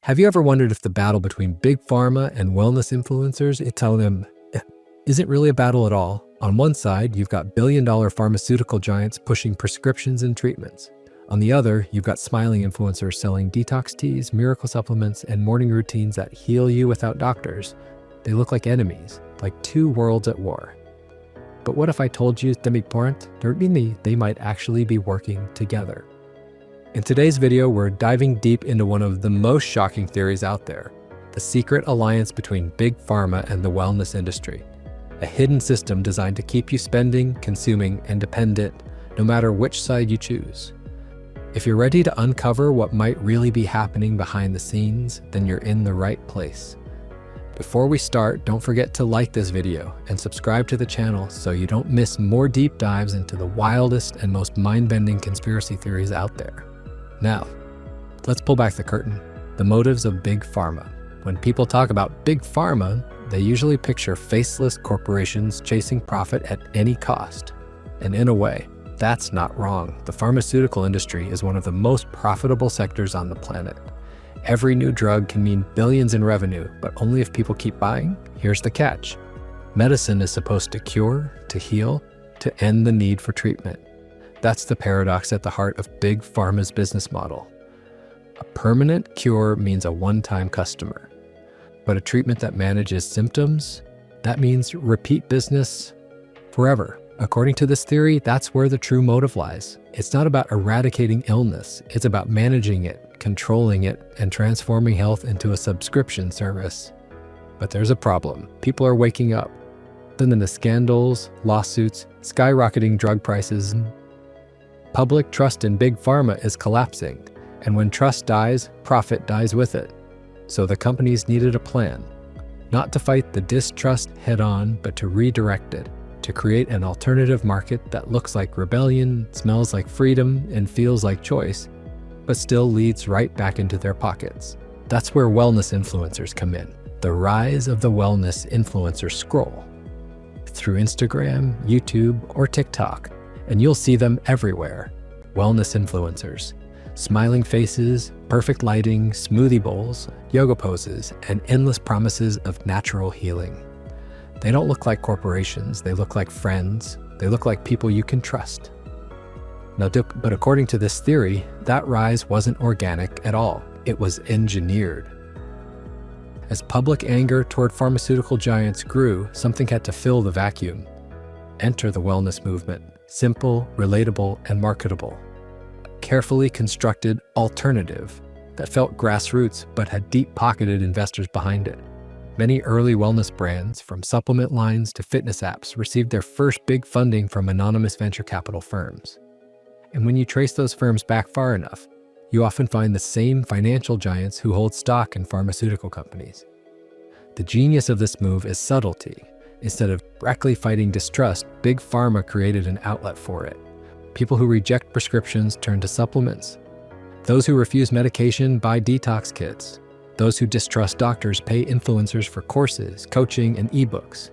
Have you ever wondered if the battle between Big Pharma and wellness influencers isn't really a battle at all? On one side, you've got billion-dollar pharmaceutical giants pushing prescriptions and treatments. On the other, you've got smiling influencers selling detox teas, miracle supplements, and morning routines that heal you without doctors. They look like enemies, like two worlds at war. But what if I told you they might actually be working together? In today's video, we're diving deep into one of the most shocking theories out there, the secret alliance between Big Pharma and the wellness industry, a hidden system designed to keep you spending, consuming, and dependent, no matter which side you choose. If you're ready to uncover what might really be happening behind the scenes, then you're in the right place. Before we start, don't forget to like this video and subscribe to the channel so you don't miss more deep dives into the wildest and most mind-bending conspiracy theories out there. Now, let's pull back the curtain. The motives of Big Pharma. When people talk about Big Pharma, they usually picture faceless corporations chasing profit at any cost. And in a way, that's not wrong. The pharmaceutical industry is one of the most profitable sectors on the planet. Every new drug can mean billions in revenue, but only if people keep buying. Here's the catch. Medicine is supposed to cure, to heal, to end the need for treatment. That's the paradox at the heart of Big Pharma's business model. A permanent cure means a one-time customer. But a treatment that manages symptoms, that means repeat business forever. According to this theory, that's where the true motive lies. It's not about eradicating illness. It's about managing it, controlling it, and transforming health into a subscription service. But there's a problem. People are waking up. Then the scandals, lawsuits, skyrocketing drug prices. Public trust in Big Pharma is collapsing. And when trust dies, profit dies with it. So the companies needed a plan. Not to fight the distrust head-on, but to redirect it. To create an alternative market that looks like rebellion, smells like freedom, and feels like choice, but still leads right back into their pockets. That's where wellness influencers come in. The rise of the wellness influencer scroll through Instagram, YouTube, or TikTok, and you'll see them everywhere. Wellness influencers, smiling faces, perfect lighting, smoothie bowls, yoga poses, and endless promises of natural healing. They don't look like corporations, they look like friends, they look like people you can trust. But according to this theory, that rise wasn't organic at all. It was engineered. As public anger toward pharmaceutical giants grew, something had to fill the vacuum. Enter the wellness movement. Simple, relatable, and marketable. A carefully constructed alternative that felt grassroots but had deep-pocketed investors behind it. Many early wellness brands, from supplement lines to fitness apps, received their first big funding from anonymous venture capital firms. And when you trace those firms back far enough, you often find the same financial giants who hold stock in pharmaceutical companies. The genius of this move is subtlety. Instead of directly fighting distrust, Big Pharma created an outlet for it. People who reject prescriptions turn to supplements. Those who refuse medication buy detox kits. Those who distrust doctors pay influencers for courses, coaching, and ebooks.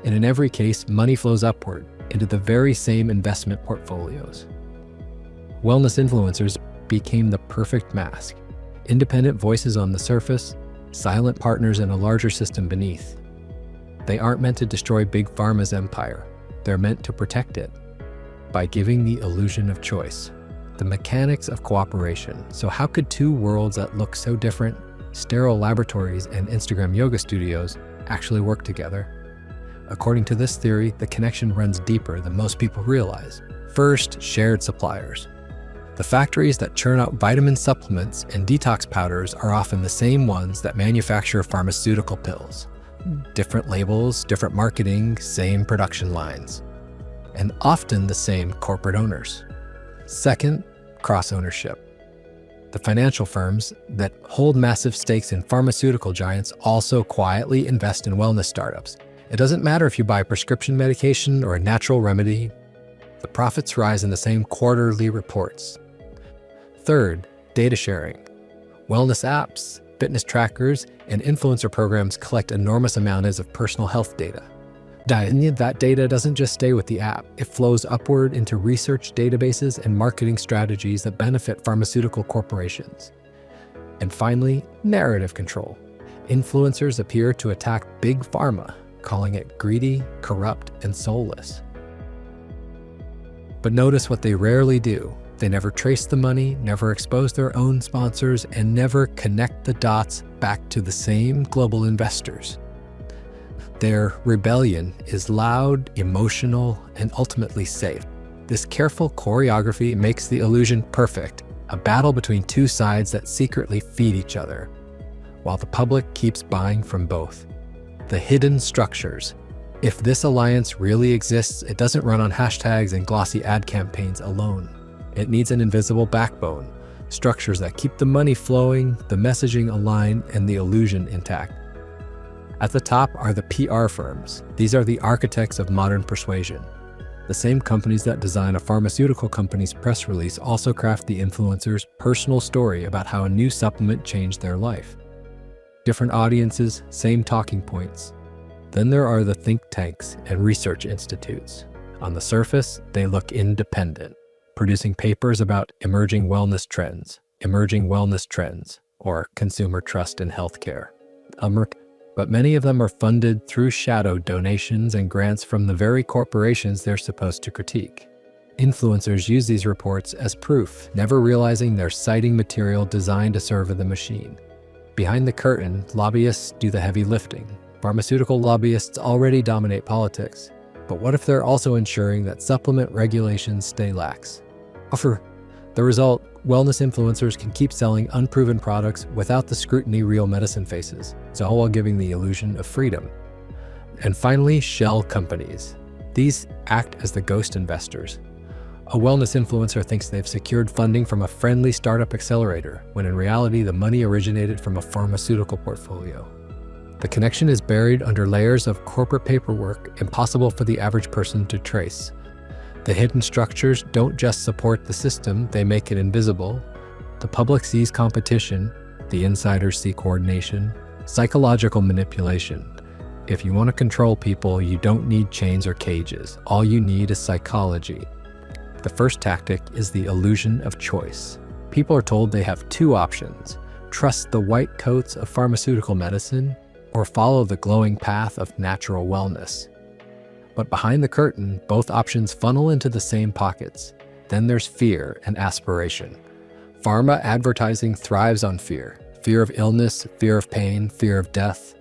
And in every case, money flows upward into the very same investment portfolios. Wellness influencers became the perfect mask. Independent voices on the surface, silent partners in a larger system beneath. They aren't meant to destroy Big Pharma's empire. They're meant to protect it by giving the illusion of choice, the mechanics of cooperation. So how could two worlds that look so different, sterile laboratories and Instagram yoga studios, actually work together? According to this theory, the connection runs deeper than most people realize. First, shared suppliers. The factories that churn out vitamin supplements and detox powders are often the same ones that manufacture pharmaceutical pills. Different labels, different marketing, same production lines, and often the same corporate owners. Second, cross-ownership. The financial firms that hold massive stakes in pharmaceutical giants also quietly invest in wellness startups. It doesn't matter if you buy prescription medication or a natural remedy, the profits rise in the same quarterly reports. Third, data sharing. Wellness apps, fitness trackers, and influencer programs collect enormous amounts of personal health data. That data doesn't just stay with the app. It flows upward into research databases and marketing strategies that benefit pharmaceutical corporations. And finally, narrative control. Influencers appear to attack Big Pharma, calling it greedy, corrupt, and soulless. But notice what they rarely do. They never trace the money, never expose their own sponsors, and never connect the dots back to the same global investors. Their rebellion is loud, emotional, and ultimately safe. This careful choreography makes the illusion perfect, a battle between two sides that secretly feed each other, while the public keeps buying from both. The hidden structures. If this alliance really exists, it doesn't run on hashtags and glossy ad campaigns alone. It needs an invisible backbone, structures that keep the money flowing, the messaging aligned, and the illusion intact. At the top are the PR firms. These are the architects of modern persuasion. The same companies that design a pharmaceutical company's press release also craft the influencer's personal story about how a new supplement changed their life. Different audiences, same talking points. Then there are the think tanks and research institutes. On the surface, they look independent, producing papers about emerging wellness trends, or consumer trust in healthcare. But many of them are funded through shadow donations and grants from the very corporations they're supposed to critique. Influencers use these reports as proof, never realizing they're citing material designed to serve the machine. Behind the curtain, lobbyists do the heavy lifting. Pharmaceutical lobbyists already dominate politics. But what if they're also ensuring that supplement regulations stay lax? For the result, wellness influencers can keep selling unproven products without the scrutiny real medicine faces, all while giving the illusion of freedom. And finally, shell companies. These act as the ghost investors. A wellness influencer thinks they've secured funding from a friendly startup accelerator, when in reality the money originated from a pharmaceutical portfolio. The connection is buried under layers of corporate paperwork impossible for the average person to trace. The hidden structures don't just support the system, they make it invisible. The public sees competition, the insiders see coordination, psychological manipulation. If you want to control people, you don't need chains or cages. All you need is psychology. The first tactic is the illusion of choice. People are told they have two options: trust the white coats of pharmaceutical medicine, or follow the glowing path of natural wellness. But behind the curtain, both options funnel into the same pockets. Then there's fear and aspiration. Pharma advertising thrives on fear. Fear of illness, fear of pain, fear of death.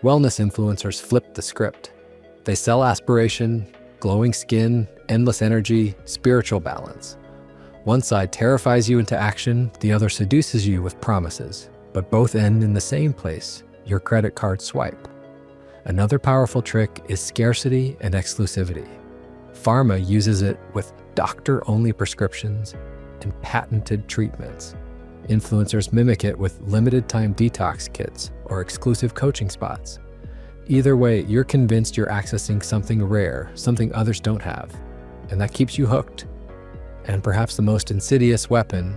Wellness influencers flip the script. They sell aspiration, glowing skin, endless energy, spiritual balance. One side terrifies you into action, the other seduces you with promises. But both end in the same place, your credit card swipe. Another powerful trick is scarcity and exclusivity. Pharma uses it with doctor-only prescriptions and patented treatments. Influencers mimic it with limited-time detox kits or exclusive coaching spots. Either way, you're convinced you're accessing something rare, something others don't have, and that keeps you hooked. And perhaps the most insidious weapon,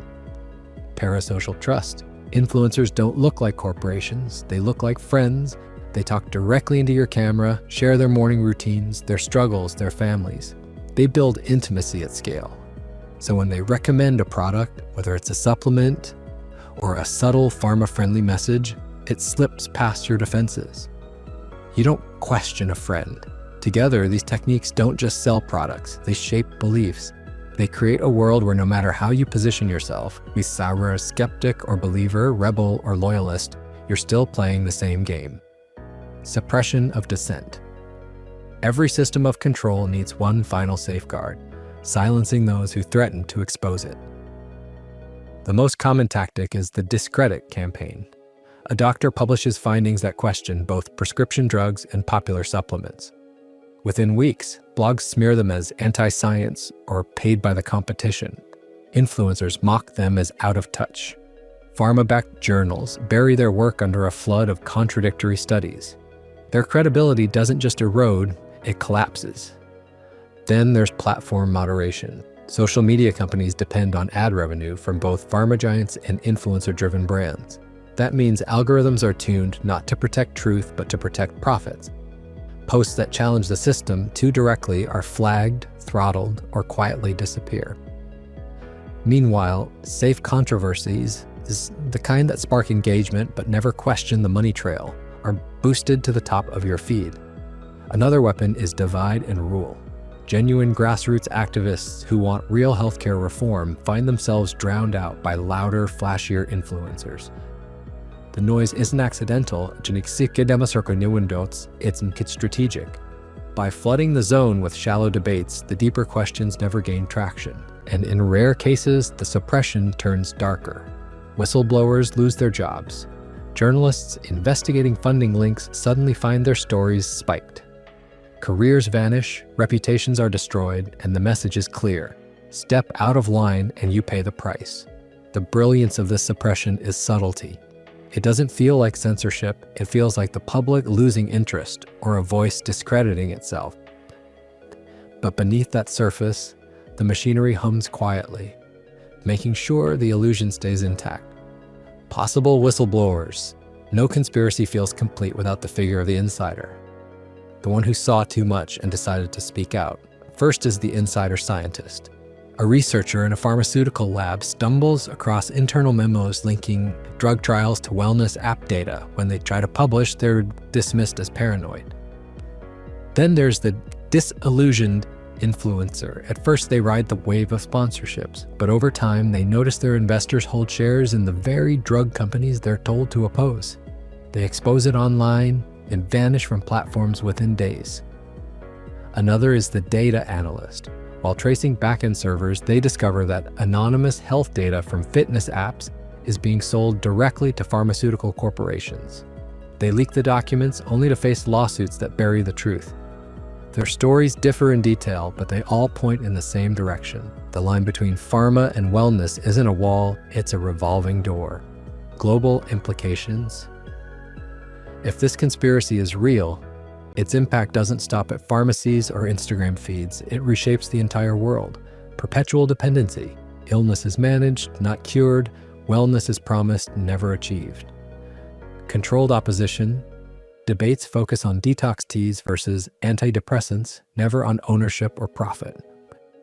parasocial trust. Influencers don't look like corporations, they look like friends. They talk directly into your camera, share their morning routines, their struggles, their families. They build intimacy at scale. So when they recommend a product, whether it's a supplement or a subtle pharma-friendly message, it slips past your defenses. You don't question a friend. Together, these techniques don't just sell products, they shape beliefs. They create a world where no matter how you position yourself, be sour, skeptic or believer, rebel or loyalist, you're still playing the same game. Suppression of dissent. Every system of control needs one final safeguard: silencing those who threaten to expose it. The most common tactic is the discredit campaign. A doctor publishes findings that question both prescription drugs and popular supplements. Within weeks, blogs smear them as anti-science or paid by the competition. Influencers mock them as out of touch. Pharma-backed journals bury their work under a flood of contradictory studies. Their credibility doesn't just erode, it collapses. Then there's platform moderation. Social media companies depend on ad revenue from both pharma giants and influencer-driven brands. That means algorithms are tuned not to protect truth, but to protect profits. Posts that challenge the system too directly are flagged, throttled, or quietly disappear. Meanwhile, safe controversies is the kind that spark engagement but never question the money trail, are boosted to the top of your feed. Another weapon is divide and rule. Genuine grassroots activists who want real healthcare reform find themselves drowned out by louder, flashier influencers. The noise isn't accidental, it's strategic. By flooding the zone with shallow debates, the deeper questions never gain traction. And in rare cases, the suppression turns darker. Whistleblowers lose their jobs. Journalists investigating funding links suddenly find their stories spiked. Careers vanish, reputations are destroyed, and the message is clear. Step out of line and you pay the price. The brilliance of this suppression is subtlety. It doesn't feel like censorship, it feels like the public losing interest or a voice discrediting itself. But beneath that surface, the machinery hums quietly, making sure the illusion stays intact. Possible whistleblowers. No conspiracy feels complete without the figure of the insider. The one who saw too much and decided to speak out. First is the insider scientist. A researcher in a pharmaceutical lab stumbles across internal memos linking drug trials to wellness app data. When they try to publish, they're dismissed as paranoid. Then there's the disillusioned influencer. At first, they ride the wave of sponsorships, but over time, they notice their investors hold shares in the very drug companies they're told to oppose. They expose it online and vanish from platforms within days. Another is the data analyst. While tracing backend servers, they discover that anonymous health data from fitness apps is being sold directly to pharmaceutical corporations. They leak the documents only to face lawsuits that bury the truth. Their stories differ in detail, but they all point in the same direction. The line between pharma and wellness isn't a wall, it's a revolving door. Global implications. If this conspiracy is real, its impact doesn't stop at pharmacies or Instagram feeds. It reshapes the entire world. Perpetual dependency. Illness is managed, not cured. Wellness is promised, never achieved. Controlled opposition. Debates focus on detox teas versus antidepressants, never on ownership or profit.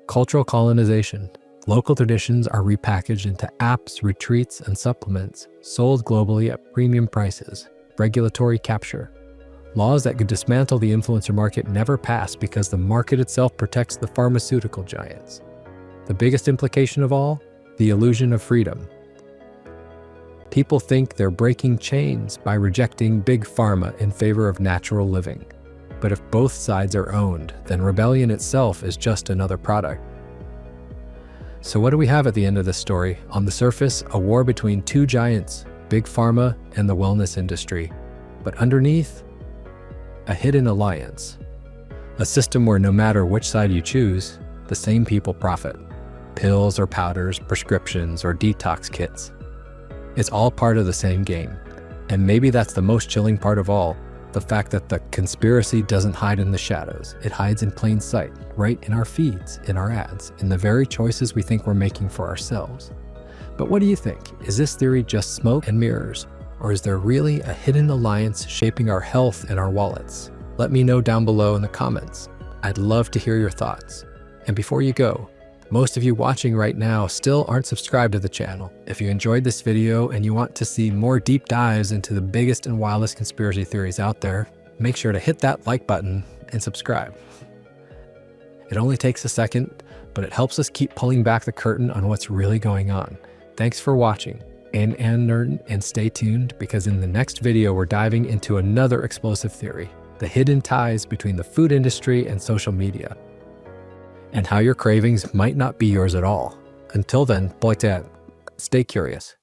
Cultural colonization. Local traditions are repackaged into apps, retreats, and supplements, sold globally at premium prices. Regulatory capture. Laws that could dismantle the influencer market never pass because the market itself protects the pharmaceutical giants. The biggest implication of all? The illusion of freedom. People think they're breaking chains by rejecting Big Pharma in favor of natural living. But if both sides are owned, then rebellion itself is just another product. So what do we have at the end of this story? On the surface, a war between two giants, Big Pharma and the wellness industry. But underneath, a hidden alliance. A system where no matter which side you choose, the same people profit. Pills or powders, prescriptions or detox kits. It's all part of the same game. And maybe that's the most chilling part of all, the fact that the conspiracy doesn't hide in the shadows. It hides in plain sight, right in our feeds, in our ads, in the very choices we think we're making for ourselves. But what do you think? Is this theory just smoke and mirrors? Or is there really a hidden alliance shaping our health and our wallets? Let me know down below in the comments. I'd love to hear your thoughts. And before you go, most of you watching right now still aren't subscribed to the channel. If you enjoyed this video and you want to see more deep dives into the biggest and wildest conspiracy theories out there, make sure to hit that like button and subscribe. It only takes a second, but it helps us keep pulling back the curtain on what's really going on. Thanks for watching. And stay tuned, because in the next video we're diving into another explosive theory, the hidden ties between the food industry and social media, and how your cravings might not be yours at all. Until then, stay curious.